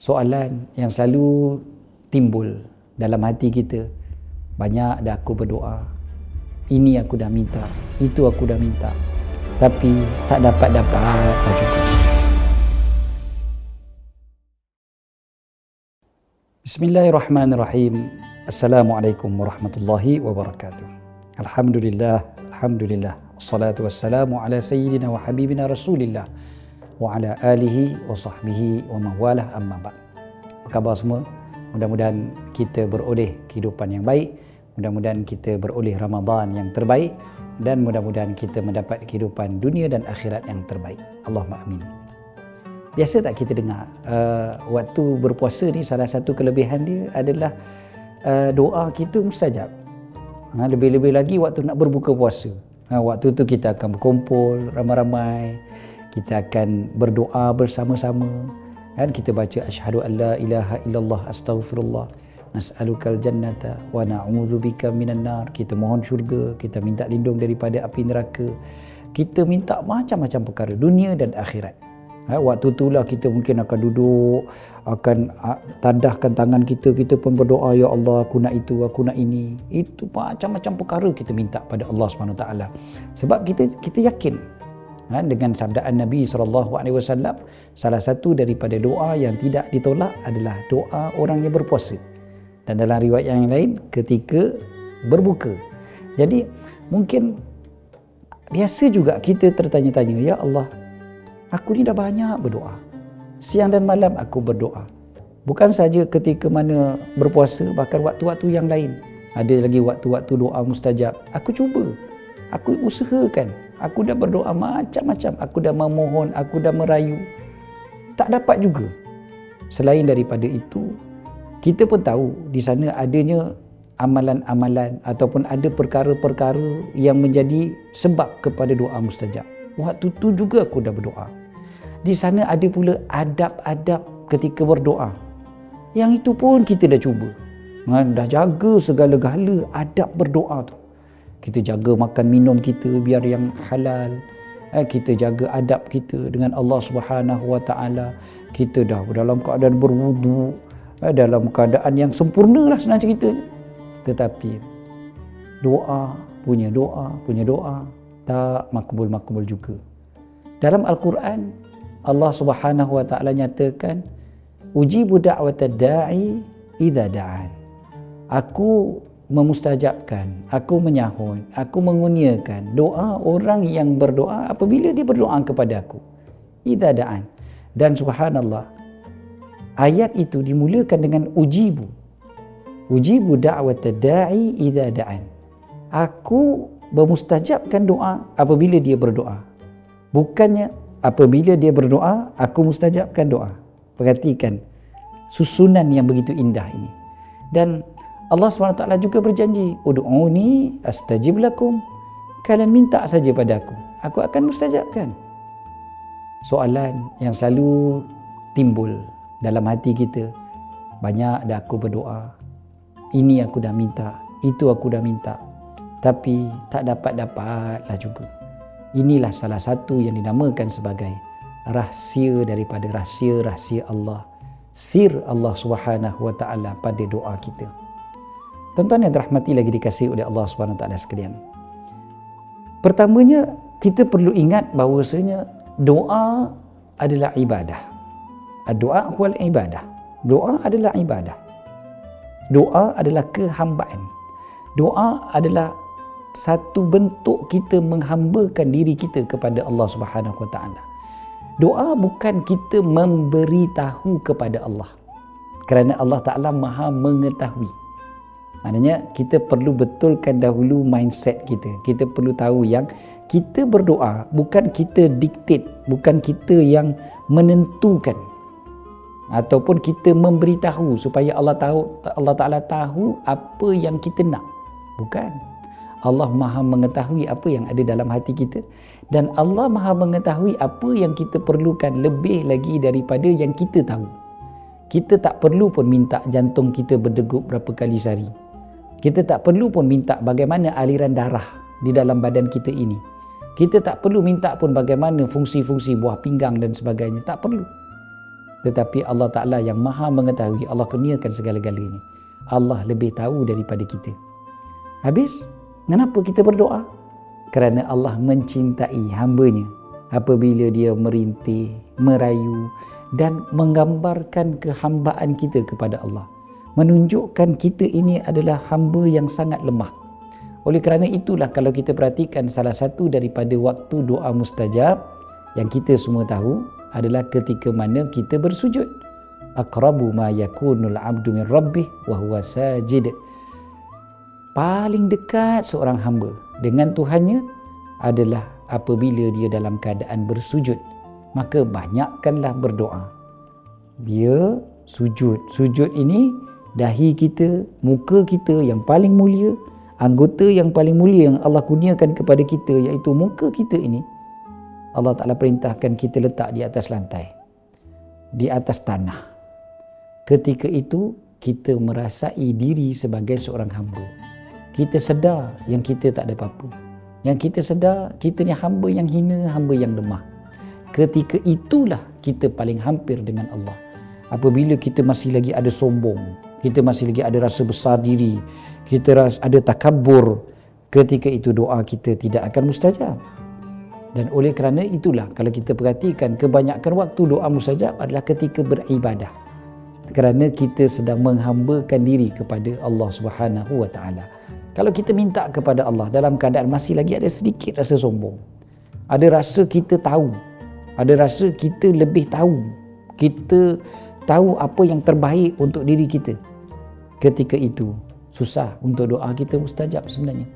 soalan yang selalu timbul dalam hati kita. Banyak dah aku berdoa, ini aku dah minta, itu aku dah minta, tapi tak dapat-dapat juga. Bismillahirrahmanirrahim. Assalamualaikum warahmatullahi wabarakatuh. Alhamdulillah, alhamdulillah. Wassalatu wassalamu ala sayyidina wa habibina Rasulillah wa ala alihi wa sahbihi wa mawalah, amma ba'd. Apa khabar semua? Mudah-mudahan kita beroleh kehidupan yang baik, mudah-mudahan kita beroleh Ramadan yang terbaik, dan mudah-mudahan kita mendapat kehidupan dunia dan akhirat yang terbaik. Allahumma amin. Biasa tak kita dengar waktu berpuasa ni, salah satu kelebihan dia adalah doa kita mustajab. Lebih-lebih lagi waktu nak berbuka puasa. Waktu tu kita akan berkumpul ramai-ramai, kita akan berdoa bersama-sama, dan kita baca asyhadu an la ilaha illallah astaghfirullah nas'alukal jannata wa na'udzubika minan nar. Kita mohon syurga, kita minta lindung daripada api neraka, kita minta macam-macam perkara dunia dan akhirat. Waktu itulah kita mungkin akan duduk, akan tadahkan tangan kita, kita pun berdoa, ya Allah aku nak itu, aku nak ini. Itu macam-macam perkara kita minta pada Allah SWT. Sebab kita yakin dengan sabdaan Nabi SAW, salah satu daripada doa yang tidak ditolak adalah doa orang yang berpuasa. Dan dalam riwayat yang lain, ketika berbuka. Jadi mungkin biasa juga kita tertanya-tanya, ya Allah, aku ni dah banyak berdoa, siang dan malam aku berdoa. Bukan saja ketika mana berpuasa, bahkan waktu-waktu yang lain. Ada lagi waktu-waktu doa mustajab. Aku cuba, aku usahakan, aku dah berdoa macam-macam, aku dah memohon, aku dah merayu, tak dapat juga. Selain daripada itu, kita pun tahu di sana adanya amalan-amalan ataupun ada perkara-perkara yang menjadi sebab kepada doa mustajab. Waktu tu juga aku dah berdoa. Di sana ada pula adab-adab ketika berdoa. Yang itu pun kita dah cuba. Dah jaga segala-gala adab berdoa tu. Kita jaga makan minum kita biar yang halal. Kita jaga adab kita dengan Allah Subhanahu Wa Taala. Kita dah dalam keadaan berwudu, dalam keadaan yang sempurna lah senang ceritanya. Tetapi doa punya doa tak makbul-makbul juga. Dalam Al-Quran, Allah Subhanahu Wa Taala nyatakan, ujibu da'watad da'i idza da'an. Aku memustajabkan, aku menyahut, aku menguniakan doa orang yang berdoa apabila dia berdoa kepada aku. Idza da'an. Dan subhanallah, ayat itu dimulakan dengan ujibu. Ujibu da'watad da'i idza da'an. Aku memustajabkan doa apabila dia berdoa. Bukannya apabila dia berdoa, aku mustajabkan doa. Perhatikan susunan yang begitu indah ini. Dan Allah SWT juga berjanji, ud'uni astajib lakum. Kalian minta saja pada aku akan mustajabkan. Soalan yang selalu timbul dalam hati kita. Banyak dah aku berdoa, ini aku dah minta, itu aku dah minta, tapi tak dapat-dapatlah juga. Inilah salah satu yang dinamakan sebagai rahsia daripada rahsia-rahsia Allah, sir Allah Subhanahu Wa Taala pada doa kita. Tuan-tuan yang dirahmati lagi dikasihi oleh Allah Subhanahu Wa Taala sekalian. Pertamanya, kita perlu ingat bahawasanya doa adalah ibadah. Doa wal ibadah. Doa adalah ibadah. Doa adalah kehambaan. Doa adalah satu bentuk kita menghambakan diri kita kepada Allah Subhanahu Wa Taala. Doa bukan kita memberitahu kepada Allah, kerana Allah Taala Maha mengetahui. Maknanya kita perlu betulkan dahulu mindset kita. Kita perlu tahu yang kita berdoa bukan kita dictate, bukan kita yang menentukan ataupun kita memberitahu supaya Allah Taala tahu apa yang kita nak. Bukan. Allah Maha mengetahui apa yang ada dalam hati kita, dan Allah Maha mengetahui apa yang kita perlukan lebih lagi daripada yang kita tahu. Kita tak perlu pun minta jantung kita berdegup berapa kali sehari. Kita tak perlu pun minta bagaimana aliran darah di dalam badan kita ini. Kita tak perlu minta pun bagaimana fungsi-fungsi buah pinggang dan sebagainya. Tak perlu. Tetapi Allah Ta'ala yang maha mengetahui, Allah kurniakan segala-galanya. Allah lebih tahu daripada kita. Habis, kenapa kita berdoa? Kerana Allah mencintai hamba-Nya apabila dia merintih, merayu dan menggambarkan kehambaan kita kepada Allah. Menunjukkan kita ini adalah hamba yang sangat lemah. Oleh kerana itulah kalau kita perhatikan salah satu daripada waktu doa mustajab yang kita semua tahu adalah ketika mana kita bersujud. Aqrabu ma yakunul abdu min rabbih wa huwa sajid. Paling dekat seorang hamba dengan Tuhannya adalah apabila dia dalam keadaan bersujud. Maka banyakkanlah berdoa. Dia sujud. Sujud ini dahi kita, muka kita yang paling mulia, anggota yang paling mulia yang Allah kurniakan kepada kita, iaitu muka kita ini, Allah Ta'ala perintahkan kita letak di atas lantai, di atas tanah. Ketika itu kita merasai diri sebagai seorang hamba. Kita sedar yang kita tak ada apa-apa. Yang kita sedar kita ni hamba yang hina, hamba yang lemah. Ketika itulah kita paling hampir dengan Allah. Apabila kita masih lagi ada sombong, kita masih lagi ada rasa besar diri, kita ada takabur, ketika itu doa kita tidak akan mustajab. Dan oleh kerana itulah kalau kita perhatikan kebanyakan waktu doa mustajab adalah ketika beribadah. Kerana kita sedang menghambakan diri kepada Allah Subhanahu wa taala. Kalau kita minta kepada Allah dalam keadaan masih lagi ada sedikit rasa sombong, ada rasa kita tahu, ada rasa kita lebih tahu, kita tahu apa yang terbaik untuk diri kita, ketika itu susah untuk doa kita mustajab sebenarnya.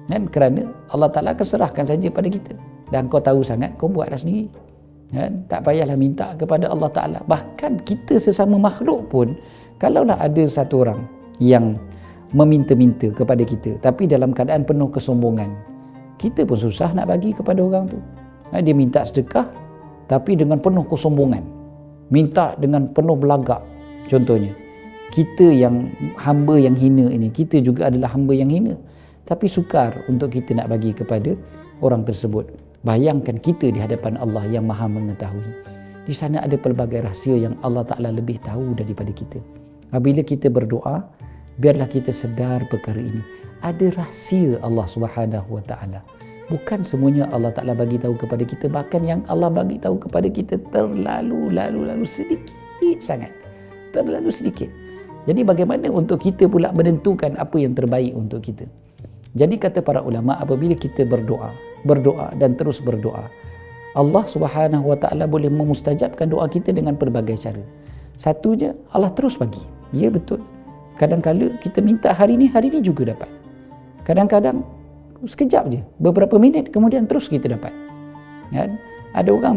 Dan kerana Allah Ta'ala akan serahkan saja pada kita. Dan kau tahu sangat, kau buatlah sendiri. Tak payahlah minta kepada Allah Ta'ala. Bahkan kita sesama makhluk pun, kalaulah ada satu orang yang meminta-minta kepada kita, tapi dalam keadaan penuh kesombongan, kita pun susah nak bagi kepada orang tu. Dia minta sedekah, tapi dengan penuh kesombongan. Minta dengan penuh belagak. Contohnya, kita yang hamba yang hina ini, kita juga adalah hamba yang hina, tapi sukar untuk kita nak bagi kepada orang tersebut. Bayangkan kita di hadapan Allah yang maha mengetahui. Di sana ada pelbagai rahsia yang Allah Ta'ala lebih tahu daripada kita. Apabila kita berdoa, biarlah kita sedar perkara ini. Ada rahsia Allah Subhanahu wa taala. Bukan semuanya Allah Ta'ala bagi tahu kepada kita. Bahkan yang Allah bagi tahu kepada kita terlalu sedikit sangat. Terlalu sedikit. Jadi bagaimana untuk kita pula menentukan apa yang terbaik untuk kita? Jadi kata para ulama, apabila kita berdoa dan terus berdoa, Allah Subhanahu wa taala boleh memustajabkan doa kita dengan pelbagai cara. Satunya, Allah terus bagi. Ya, betul. Kadang-kadang kita minta hari ni juga dapat. Kadang-kadang sekejap je, beberapa minit kemudian terus kita dapat. Kan? Ada orang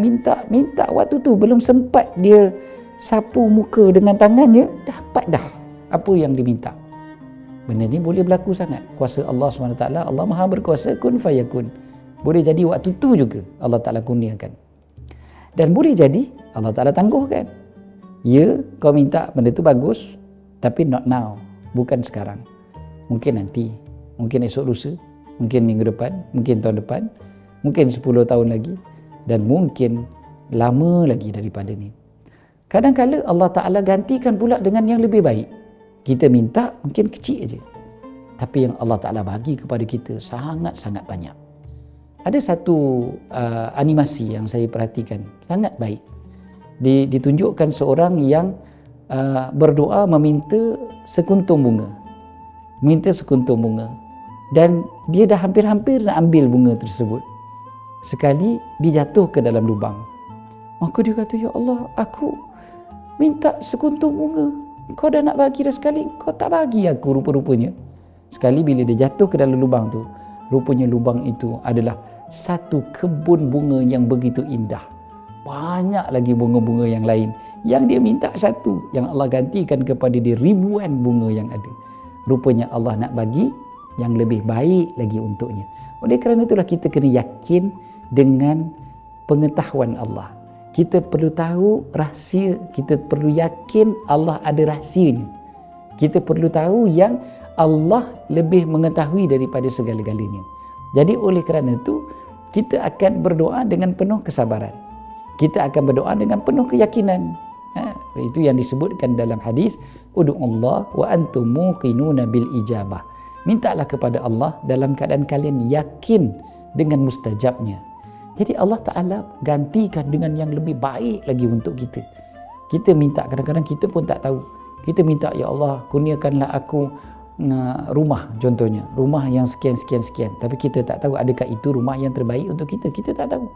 minta waktu tu belum sempat dia sapu muka dengan tangannya, dapat dah apa yang diminta. Benda ni boleh berlaku sangat. Kuasa Allah SWT, Allah Maha berkuasa, kun fayakun. Boleh jadi waktu tu juga Allah Ta'ala kurniakan. Dan boleh jadi Allah Ta'ala tangguhkan. Ya, kau minta benda tu bagus, tapi not now, bukan sekarang. Mungkin nanti, mungkin esok lusa, mungkin minggu depan, mungkin tahun depan, mungkin 10 tahun lagi, dan mungkin lama lagi daripada ni. Kadang-kadang Allah Ta'ala gantikan pula dengan yang lebih baik. Kita minta mungkin kecil aja, tapi yang Allah Ta'ala bagi kepada kita sangat-sangat banyak. Ada satu animasi yang saya perhatikan, sangat baik. Ditunjukkan seorang yang berdoa meminta sekuntum bunga. Minta sekuntum bunga. Dan dia dah hampir-hampir nak ambil bunga tersebut. Sekali dia jatuh ke dalam lubang. Maka dia kata, ya Allah, aku minta sekuntum bunga. Kau dah nak bagi dah sekali, kau tak bagi aku rupa-rupanya. Sekali bila dia jatuh ke dalam lubang tu, rupanya lubang itu adalah satu kebun bunga yang begitu indah. Banyak lagi bunga-bunga yang lain. Yang dia minta satu, yang Allah gantikan kepada dia ribuan bunga yang ada. Rupanya Allah nak bagi yang lebih baik lagi untuknya. Oleh kerana itulah kita kena yakin dengan pengetahuan Allah. Kita perlu tahu rahsia, kita perlu yakin Allah ada rahsianya. Kita perlu tahu yang Allah lebih mengetahui daripada segala-galanya. Jadi oleh kerana itu, kita akan berdoa dengan penuh kesabaran. Kita akan berdoa dengan penuh keyakinan. Itu yang disebutkan dalam hadis, ud'ullah wa antum muqinuna bil ijabah. Mintalah kepada Allah dalam keadaan kalian yakin dengan mustajabnya. Jadi Allah Ta'ala gantikan dengan yang lebih baik lagi untuk kita. Kita minta, kadang-kadang kita pun tak tahu. Kita minta, ya Allah, kurniakanlah aku rumah, contohnya rumah yang sekian. Tapi kita tak tahu adakah itu rumah yang terbaik untuk kita. Kita tak tahu.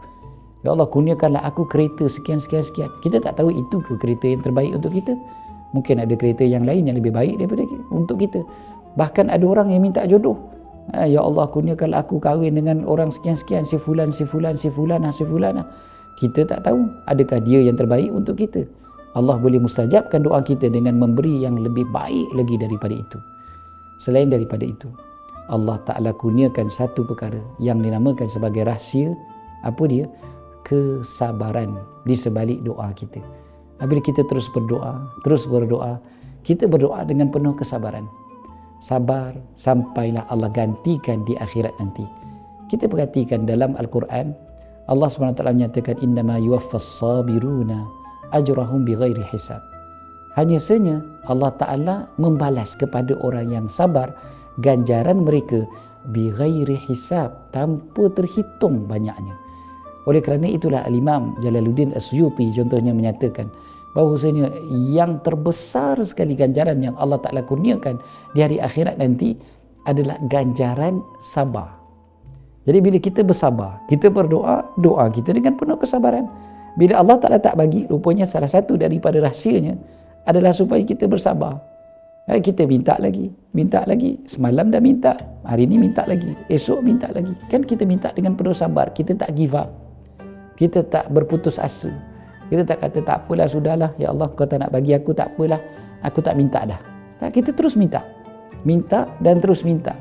Ya Allah, kurniakanlah aku kereta sekian. Kita tak tahu itu ke kereta yang terbaik untuk kita. Mungkin ada kereta yang lain yang lebih baik daripada untuk kita. Bahkan ada orang yang minta jodoh. Ya Allah, kurniakanlah aku kahwin dengan orang sekian, si fulan. Kita tak tahu adakah dia yang terbaik untuk kita. Allah boleh mustajabkan doa kita dengan memberi yang lebih baik lagi daripada itu. Selain daripada itu, Allah Ta'ala kurniakan satu perkara yang dinamakan sebagai rahsia. Apa dia? Kesabaran di sebalik doa kita. Bila kita terus berdoa, kita berdoa dengan penuh kesabaran. Sabar sampailah Allah gantikan di akhirat nanti. Kita perhatikan dalam Al-Quran, Allah SWT menyatakan, innama yuwaffas sabiruna ajrahum bighairi hisab. Hanya saja Allah Ta'ala membalas kepada orang yang sabar ganjaran mereka bighairi hisab, tanpa terhitung banyaknya. Oleh kerana itulah Al-Imam Jalaluddin As-Suyuti contohnya menyatakan bahawasanya yang terbesar sekali ganjaran yang Allah Ta'ala kurniakan di hari akhirat nanti adalah ganjaran sabar. Jadi bila kita bersabar, kita berdoa, doa kita dengan penuh kesabaran. Bila Allah Ta'ala tak bagi, rupanya salah satu daripada rahsianya adalah supaya kita bersabar. Kita minta lagi. Semalam dah minta, hari ni minta lagi, esok minta lagi. Kan kita minta dengan penuh sabar, kita tak give up. Kita tak berputus asa. Kita tak kata, tak apalah, sudahlah, ya Allah, kau tak nak bagi aku, tak apalah, aku tak minta dah. Tak, kita terus minta dan terus minta.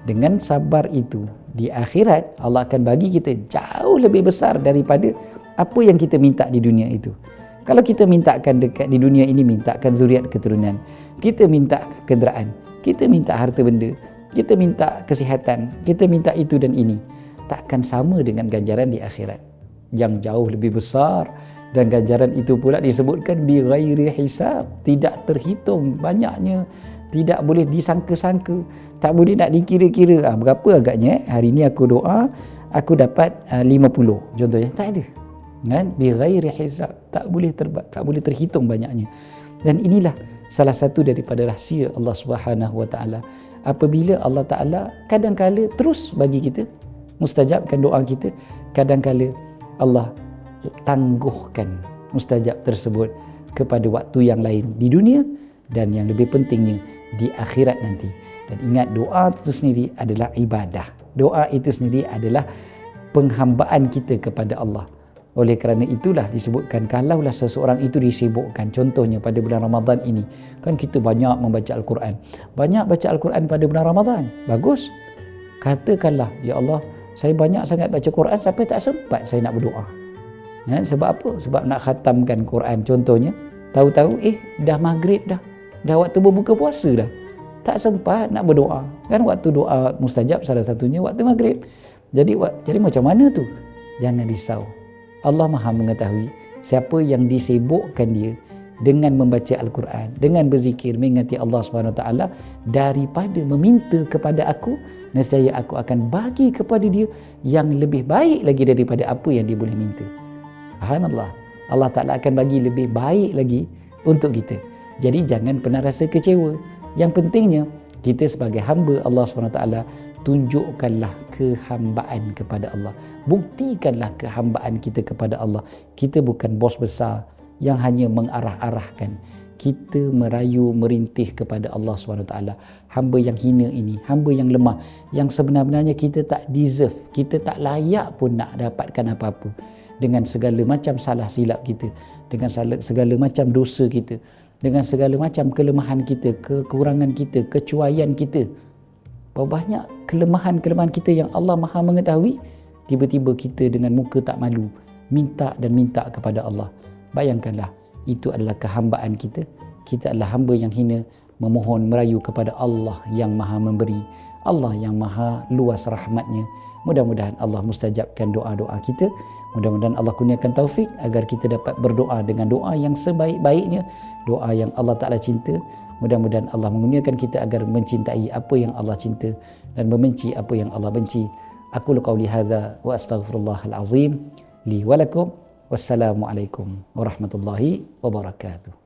Dengan sabar itu, di akhirat Allah akan bagi kita jauh lebih besar daripada apa yang kita minta di dunia itu. Kalau kita mintakan dekat di dunia ini, mintakan zuriat keturunan, kita minta kenderaan, kita minta harta benda, kita minta kesihatan, kita minta itu dan ini, takkan sama dengan ganjaran di akhirat yang jauh lebih besar. Dan ganjaran itu pula disebutkan bi ghairi hisab, tidak terhitung banyaknya, tidak boleh disangka-sangka, tak boleh nak dikira-kira. Berapa agaknya hari ni aku doa, aku dapat 50 contohnya, tak ada. Kan? Bi ghairi hisab, tak boleh terhitung banyaknya. Dan inilah salah satu daripada rahsia Allah Subhanahu Wa Taala. Apabila Allah Taala kadang-kala terus bagi kita, mustajabkan doa kita, kadang-kala Allah tangguhkan mustajab tersebut kepada waktu yang lain di dunia, dan yang lebih pentingnya di akhirat nanti. Dan ingat, doa itu sendiri adalah ibadah. Doa itu sendiri adalah penghambaan kita kepada Allah. Oleh kerana itulah disebutkan, kalaulah seseorang itu disibukkan, contohnya pada bulan Ramadan ini, kan kita banyak membaca Al-Quran, banyak baca Al-Quran pada bulan Ramadan, bagus. Katakanlah, ya Allah, saya banyak sangat baca Quran sampai tak sempat saya nak berdoa. Sebab apa? Sebab nak khatamkan Quran contohnya, tahu-tahu dah maghrib dah waktu berbuka puasa dah, tak sempat nak berdoa. Kan waktu doa mustajab salah satunya waktu maghrib. Jadi macam mana tu? Jangan risau, Allah Maha mengetahui siapa yang disibukkan dia dengan membaca Al-Quran, dengan berzikir, mengingati Allah SWT, daripada meminta kepada aku, nescaya aku akan bagi kepada dia yang lebih baik lagi daripada apa yang dia boleh minta. Subhanallah, Allah Ta'ala akan bagi lebih baik lagi untuk kita. Jadi jangan pernah rasa kecewa. Yang pentingnya, kita sebagai hamba Allah SWT, tunjukkanlah kehambaan kepada Allah. Buktikanlah kehambaan kita kepada Allah. Kita bukan bos besar yang hanya mengarah-arahkan. Kita merayu, merintih kepada Allah SWT. Hamba yang hina ini, hamba yang lemah, yang sebenarnya kita tak deserve, kita tak layak pun nak dapatkan apa-apa. Dengan segala macam salah silap kita, dengan segala macam dosa kita, dengan segala macam kelemahan kita, kekurangan kita, kecuaian kita, banyak kelemahan-kelemahan kita yang Allah Maha mengetahui, tiba-tiba kita dengan muka tak malu minta dan minta kepada Allah. Bayangkanlah, itu adalah kehambaan kita. Kita adalah hamba yang hina, memohon, merayu kepada Allah yang Maha memberi, Allah yang Maha luas rahmatnya, Mudah-mudahan Allah mustajabkan doa-doa kita. Mudah-mudahan Allah kurniakan taufik agar kita dapat berdoa dengan doa yang sebaik-baiknya, doa yang Allah Ta'ala cinta. Mudah-mudahan Allah mengurniakan kita agar mencintai apa yang Allah cinta dan membenci apa yang Allah benci. Aqulu qawli hadza wa astaghfirullahal azim li wa lakum. Wassalamualaikum warahmatullahi wabarakatuh.